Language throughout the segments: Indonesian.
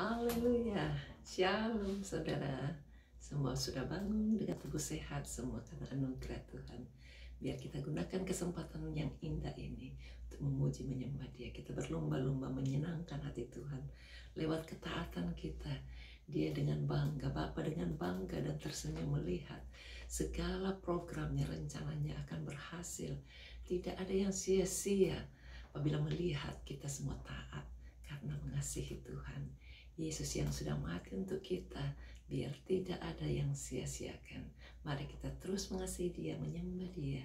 Haleluya, shalom saudara. Semua sudah bangun dengan tubuh sehat semua karena anugerah Tuhan. Biar kita gunakan kesempatan yang indah ini untuk memuji menyembah Dia. Kita berlomba-lomba menyenangkan hati Tuhan lewat ketaatan kita. Dia dengan bangga, Bapa dengan bangga dan tersenyum melihat segala programnya, rencananya akan berhasil. Tidak ada yang sia-sia apabila melihat kita semua taat karena mengasihi Tuhan. Yesus yang sudah mati untuk kita, biar tidak ada yang sia-siakan. Mari kita terus mengasihi Dia, menyembah Dia,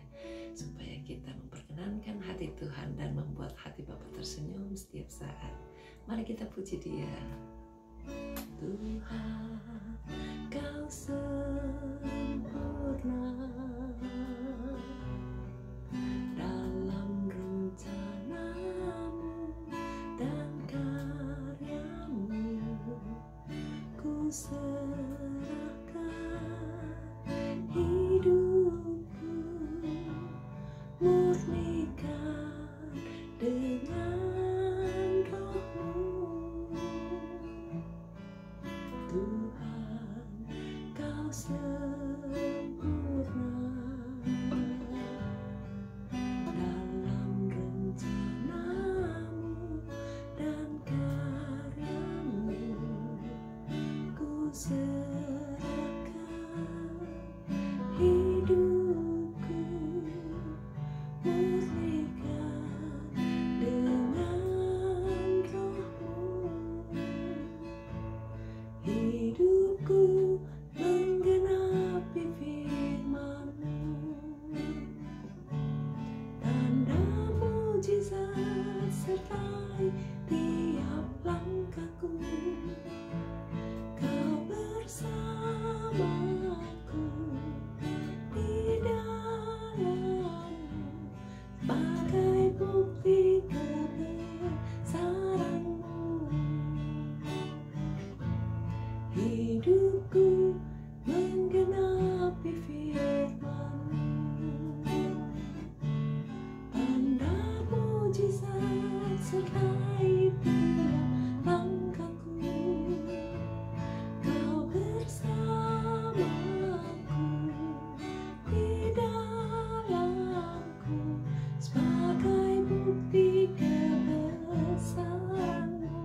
supaya kita memperkenankan hati Tuhan dan membuat hati Bapa tersenyum setiap saat. Mari kita puji Dia. Tuhan, Kau sempurna dalam rencanamu dan karyamu. Ku serahkan hidupku, murnikan dengan Roh-Mu. Tuhan, Kau sempurna dalam rencanamu dan karyamu. Ku serahkan hidupku, murnikan dengan Roh-Mu. Hidupku menggenapi firman-Mu, tanda mujizat sertai tiap langkahku. Kau bersamaku di dalam-Mu, bagai bukti kebesaran-Mu. Hidupku menggenapi firman-Mu, tanda mujizat sertai tiap langkahku. Kau bersamaku di dalamku, sebagai bukti kebesaran-Mu.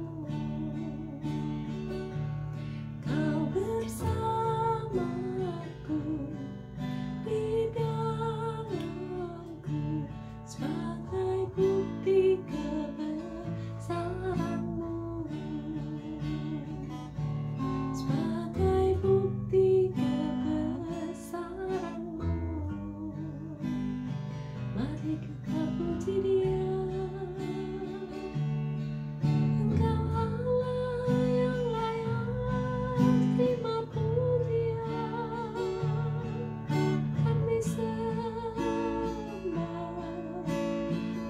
Kau bersamaku di dalamku, sebagai bukti kebesaran-Mu. Sebagai bukti kebesaran-Mu. Mari kita puji Dia. Engkau Allah yang layak terima pujian. Kami sembah,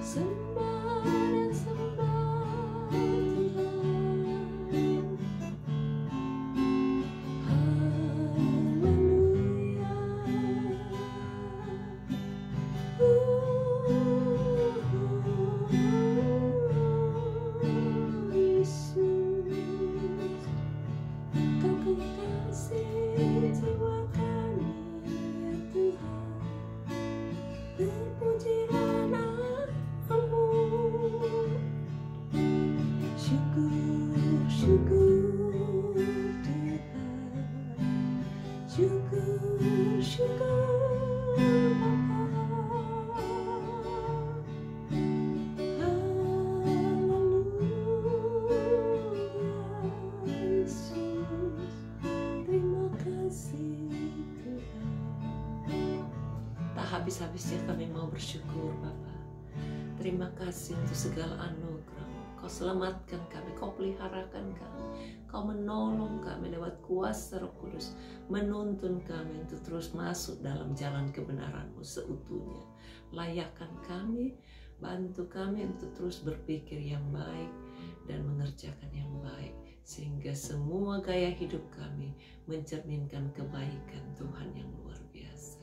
sembah dan sembah Tuhan. Haleluya. Yesus, Kau kekasih jiwa kami, ya Tuhan. Berpujilah nama-Mu. Syukur, syukur Tuhan. Syukur, syukur Bapa. Haleluya Yesus, terima kasih Tuhan. Tak habis-habisnya kami mau bersyukur Bapa. Terima kasih untuk segala anugerah-Mu. Kau selamatkan kami, Kau peliharakan kami, Kau menolong kami lewat kuasa Roh Kudus, menuntun kami untuk terus masuk dalam jalan kebenaran-Mu seutuhnya. Layakkan kami, bantu kami untuk terus berpikir yang baik dan mengerjakan yang baik, sehingga semua gaya hidup kami mencerminkan kebaikan Tuhan yang luar biasa.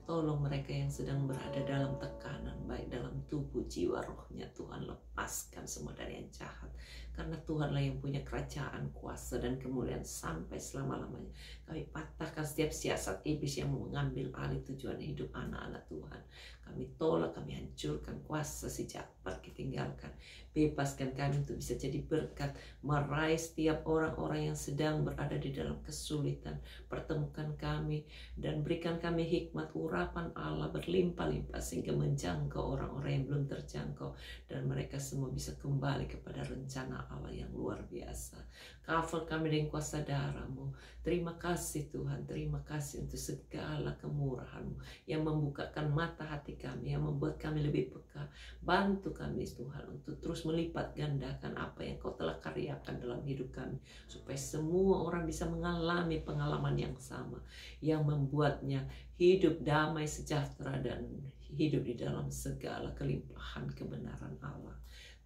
Tolong mereka yang sedang berada dalam tekanan, baik dalam tubuh, jiwa, rohnya, Tuhan lepaskan semua dari yang jahat. karena Tuhanlah yang punya kerajaan, kuasa, dan kemuliaan sampai selama-lamanya. Kami patahkan setiap siasat iblis yang mengambil alih tujuan hidup anak-anak Tuhan. Kami tolak, kami hancurkan kuasa si jahat, tinggalkan. Bebaskan kami untuk bisa jadi berkat, meraih setiap orang-orang yang sedang berada di dalam kesulitan. Pertemukan kami dan berikan kami hikmat urapan Allah berlimpah-limpah sehingga menjangkau orang-orang yang belum terjangkau, dan mereka semua bisa kembali kepada rencana Allah yang luar biasa. Cover kami dengan kuasa darah-Mu. Terima kasih Tuhan, terima kasih untuk segala kemurahan-Mu yang membukakan mata hati kami, yang membuat kami lebih peka. Bantu kami Tuhan untuk terus melipat gandakan apa yang Kau telah karyakan dalam hidup kami, supaya semua orang bisa mengalami pengalaman yang sama, yang membuatnya hidup damai, sejahtera, dan hidup di dalam segala kelimpahan kebenaran Allah.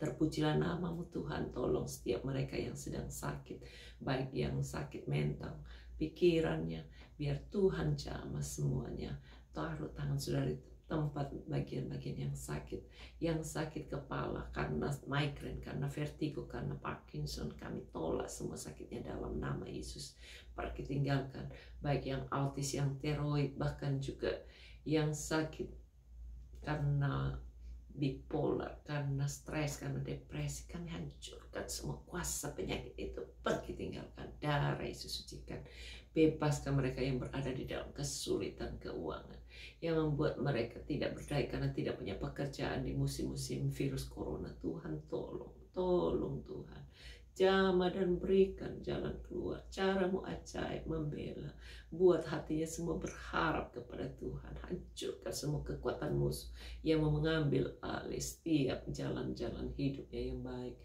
Terpujilah nama-Mu Tuhan. Tolong setiap mereka yang sedang sakit, baik yang sakit mental, pikirannya, biar Tuhan jamah semuanya. Taruh tangan saudara di tempat bagian-bagian yang sakit kepala karena migrain, karena vertigo, karena Parkinson. Kami tolak semua sakitnya dalam nama Yesus. Pergi tinggalkan, baik yang autis, yang tiroid, bahkan juga yang sakit karena bipolar, karena stres, karena depresi. Kami hancurkan semua kuasa penyakit itu. Pergi tinggalkan, darah Yesus sucikan. Bebaskan mereka yang berada di dalam kesulitan keuangan, yang membuat mereka tidak berdaya karena tidak punya pekerjaan di musim-musim virus corona. Tuhan tolong Tuhan, jamah dan berikan jalan keluar. Cara-Mu ajaib membela, buat hatinya semua berharap kepada Tuhan. Hancurkan semua kekuatan musuh yang mau mengambil alih setiap jalan-jalan hidupnya yang baik.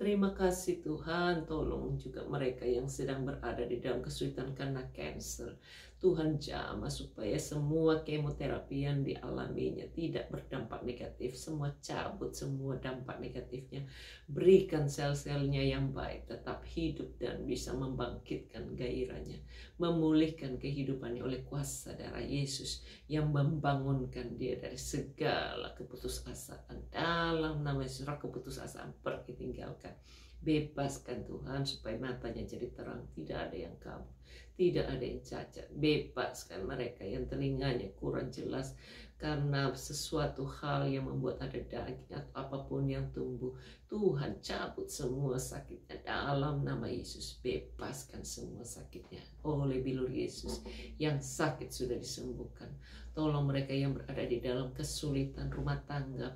Terima kasih Tuhan. Tolong juga mereka yang sedang berada di dalam kesulitan karena cancer. Tuhan jamah supaya semua kemoterapi yang dialaminya tidak berdampak negatif. Semua cabut semua dampak negatifnya. Berikan sel-selnya yang baik tetap hidup dan bisa membangkitkan gairahnya, memulihkan kehidupannya oleh kuasa darah Yesus yang membangunkan dia dari segala keputusasaan. Dalam nama Yesus, keputusasaan pergi tinggalkan. Bebaskan Tuhan supaya matanya jadi terang, tidak ada yang kabur, tidak ada yang cacat. Bebaskan mereka yang telinganya kurang jelas karena sesuatu hal yang membuat ada daging atau apapun yang tumbuh. Tuhan cabut semua sakitnya dalam nama Yesus. Bebaskan semua sakitnya oleh bilur Yesus. Yang sakit sudah disembuhkan. Tolong mereka yang berada di dalam kesulitan rumah tangga,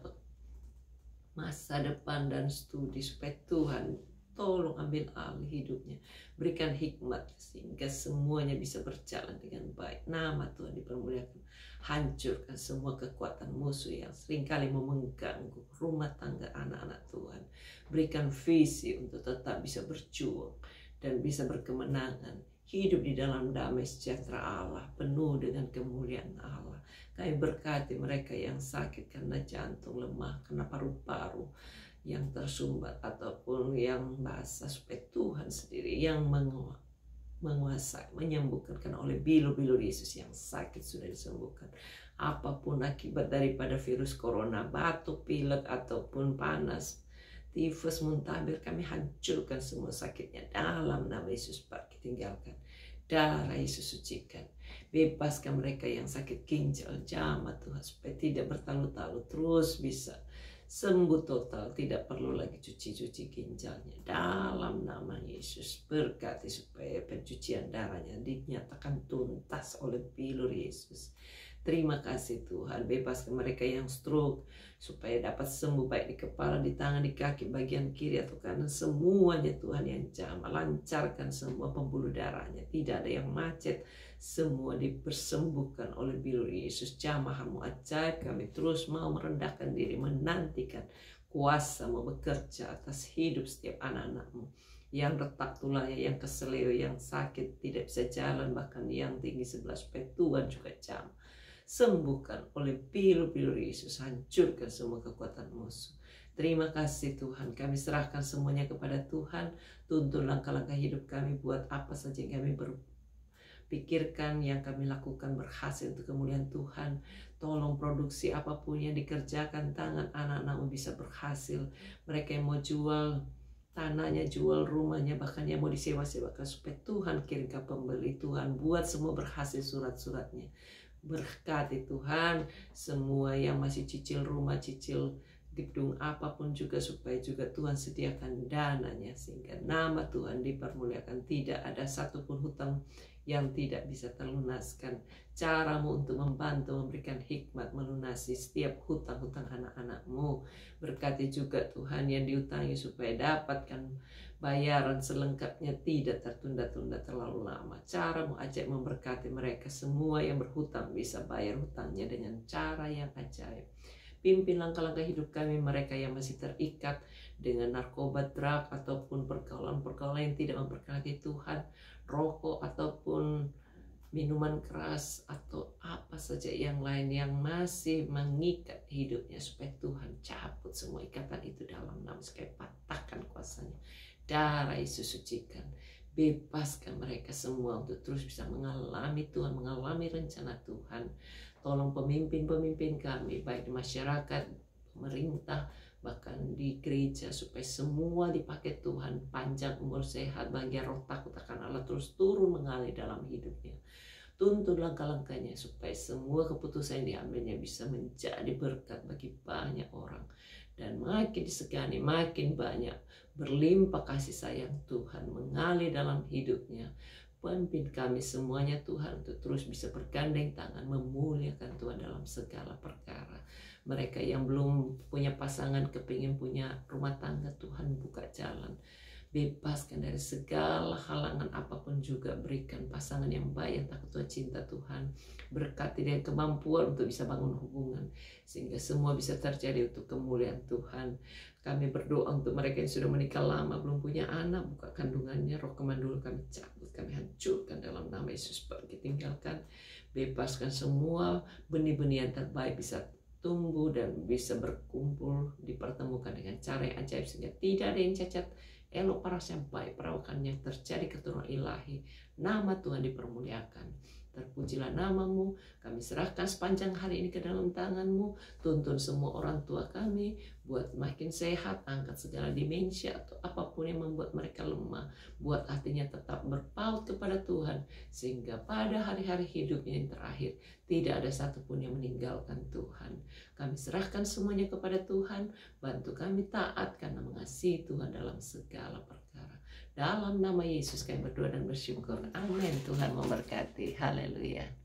masa depan, dan studi, supaya Tuhan tolong ambil alih hidupnya. Berikan hikmat sehingga semuanya bisa berjalan dengan baik. Nama Tuhan dipermuliakan. Hancurkan semua kekuatan musuh yang seringkali mau mengganggu rumah tangga anak-anak Tuhan. Berikan visi untuk tetap bisa berjuang dan bisa berkemenangan. Hidup di dalam damai sejahtera Allah, penuh dengan kemuliaan Allah. Kami berkati mereka yang sakit karena jantung lemah, karena paru-paru yang tersumbat ataupun yang basah, supaya Tuhan sendiri yang menguasai, menyembuhkan, karena oleh bilur-bilur Yesus yang sakit sudah disembuhkan. Apapun akibat daripada virus corona, batuk, pilek, ataupun panas, tifus, muntaber, kami hancurkan semua sakitnya dalam nama Yesus. Pergi tinggalkan, darah Yesus sucikan. Bebaskan mereka yang sakit ginjal, jamah Tuhan, supaya tidak bertalu-talu, terus bisa sembuh total, tidak perlu lagi cuci-cuci ginjalnya dalam nama Yesus. Berkati supaya pencucian darahnya dinyatakan tuntas oleh bilur Yesus. Terima kasih Tuhan. Bebaskan mereka yang stroke supaya dapat sembuh, baik di kepala, di tangan, di kaki, bagian kiri atau kanan. Semuanya Tuhan yang jamah. Lancarkan semua pembuluh darahnya. Tidak ada yang macet. Semua dipersembuhkan oleh bilur Yesus. Jamah-Mu ajaib. Kami terus mau merendahkan diri, menantikan kuasa-Mu bekerja atas hidup setiap anak-anak-Mu yang retak tulangnya, yang keseleo, yang sakit, tidak bisa jalan, bahkan yang tinggi sebelah, supaya Tuhan juga jamah. Sembuhkan oleh bilur-bilur Yesus. Hancurkan semua kekuatan musuh. Terima kasih Tuhan. Kami serahkan semuanya kepada Tuhan. Tuntun langkah-langkah hidup kami. Buat apa saja yang kami berpikirkan, yang kami lakukan berhasil untuk kemuliaan Tuhan. Tolong produksi apapun yang dikerjakan tangan anak-anak-Mu bisa berhasil. Mereka yang mau jual tanahnya, jual rumahnya, bahkan yang mau disewa-sewakan, supaya Tuhan kirimkan pembeli. Tuhan buat semua berhasil surat-suratnya. Berkati Tuhan semua yang masih cicil rumah, cicil gedung apapun juga, supaya juga Tuhan sediakan dananya sehingga nama Tuhan dipermuliakan. Tidak ada satupun hutang yang tidak bisa terlunaskan. Caramu untuk membantu, memberikan hikmat melunasi setiap hutang-hutang anak-anakmu. Berkati juga Tuhan yang diutangi supaya dapatkan bayaran selengkapnya, tidak tertunda-tunda terlalu lama. Caramu ajaib memberkati mereka semua yang berhutang bisa bayar hutangnya dengan cara yang ajaib. Pimpin langkah-langkah hidup kami, mereka yang masih terikat dengan narkoba, drug, ataupun pergaulan-pergaulan yang tidak memberkati Tuhan, rokok ataupun minuman keras atau apa saja yang lain yang masih mengikat hidupnya, supaya Tuhan cabut semua ikatan itu dalam nama, sekali patahkan kuasanya. Darah Yesus sucikan, bebaskan mereka semua untuk terus bisa mengalami Tuhan, mengalami rencana Tuhan. Tolong pemimpin-pemimpin kami, baik di masyarakat, pemerintah, bahkan di gereja, supaya semua dipakai Tuhan, panjang umur, sehat, bahagia, roh takut akan Allah terus turun mengalir dalam hidupnya. Tuntun langkah-langkahnya supaya semua keputusan yang diambilnya bisa menjadi berkat bagi banyak orang. Dan makin disegani, makin banyak berlimpah kasih sayang Tuhan mengalir dalam hidupnya. Pimpin kami semuanya Tuhan untuk terus bisa bergandeng tangan memuliakan Tuhan dalam segala perkara. Mereka yang belum punya pasangan, kepingin punya rumah tangga, Tuhan buka jalan. Bebaskan dari segala halangan apapun juga, berikan pasangan yang baik, yang takut Tuhan, cinta Tuhan. Berkati dengan kemampuan untuk bisa bangun hubungan, sehingga semua bisa terjadi untuk kemuliaan Tuhan. Kami berdoa untuk mereka yang sudah menikah lama, belum punya anak, buka kandungannya, roh kemandul kami cabut, kami hancurkan dalam nama Yesus. Pergi tinggalkan, bebaskan semua benih-benih yang terbaik bisa tumbuh dan bisa berkumpul, dipertemukan dengan cara yang ajaib, sehingga tidak ada yang cacat, elok, paras, yang baik, perawakan yang terjadi keturunan ilahi. Nama Tuhan dipermuliakan. Terpujilah namamu, kami serahkan sepanjang hari ini ke dalam tanganmu. Tuntun semua orang tua kami, buat makin sehat, angkat segala demensia atau apapun yang membuat mereka lemah. Buat hatinya tetap berpaut kepada Tuhan, sehingga pada hari-hari hidupnya yang terakhir, tidak ada satupun yang meninggalkan Tuhan. Kami serahkan semuanya kepada Tuhan, bantu kami taat karena mengasihi Tuhan dalam segala perkara. Dalam nama Yesus kami berdoa dan bersyukur. Amin. Tuhan memberkati. Haleluya.